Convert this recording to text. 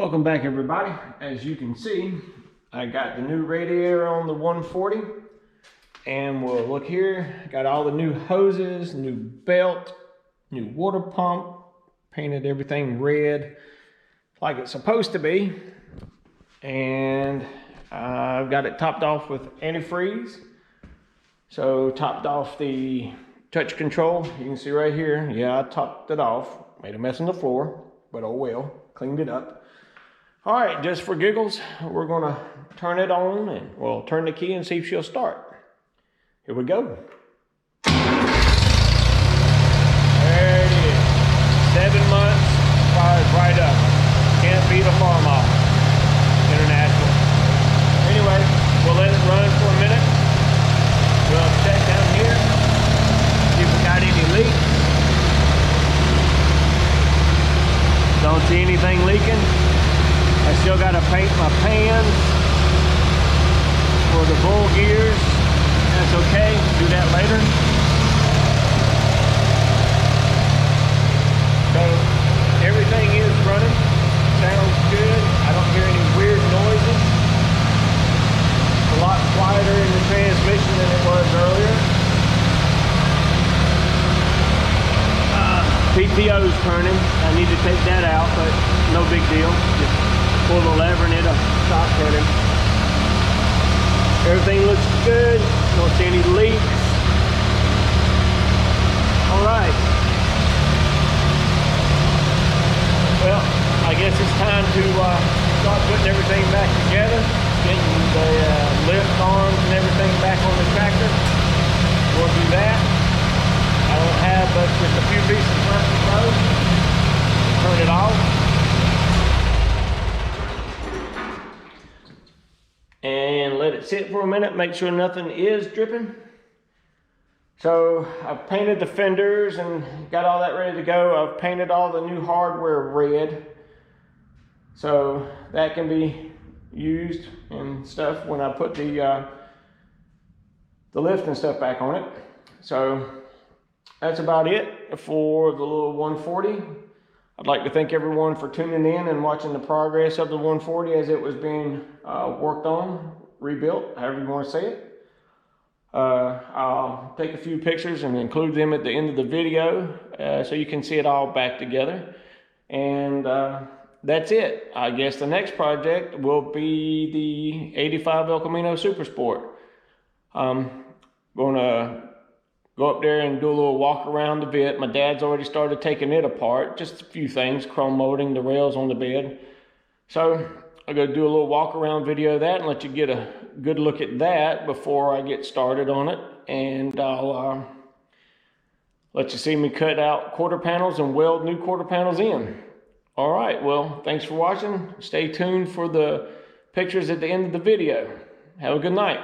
Welcome back, everybody. As you can see, I got the new radiator on the 140, and we'll look here. Got all the new hoses, new belt, new water pump, painted everything red like it's supposed to be, and I've got it topped off with antifreeze. So topped off the touch control. You can see right here. Yeah, I topped it off. Made a mess on the floor, but oh well. Cleaned it up. All right, just for giggles, we're gonna turn it on and we'll turn the key and see if she'll start. Here we go. There it is. 7 months, fires right up. Can't beat a farm off. International. Anyway, we'll let it run for a minute. We'll check down here, see if we got any leaks. Don't see anything leaking. I still got to paint my pans for the bull gears. That's okay, do that later. So everything is running, sounds good. I don't hear any weird noises. It's a lot quieter in the transmission than it was earlier. PTO's turning. I need to take that out, but no big deal. Just pull the lever and it'll stop turning. Everything looks good. Don't see any leaks. All right. Well, I guess it's time to start putting everything back together, getting the lift arms and everything back on the tractor. We'll do that. I don't have but just a few pieces left to go. Turn it off. And let it sit for a minute, make sure nothing is dripping. So I've painted the fenders and got all that ready to go. I've painted all the new hardware red, so that can be used and stuff when I put the lift and stuff back on it. So that's about it for the little 140. I'd like to thank everyone for tuning in and watching the progress of the 140 as it was being worked on, rebuilt, however you want to say it. I'll take a few pictures and include them at the end of the video so you can see it all back together. And that's it. I guess the next project will be the 85 El Camino Super Sport. I'm gonna go up there and do a little walk around the bit. My dad's already started taking it apart. Just a few things, chrome molding the rails on the bed. So I'm gonna do a little walk around video of that and let you get a good look at that before I get started on it. And I'll let you see me cut out quarter panels and weld new quarter panels in. All right, well, thanks for watching. Stay tuned for the pictures at the end of the video. Have a good night.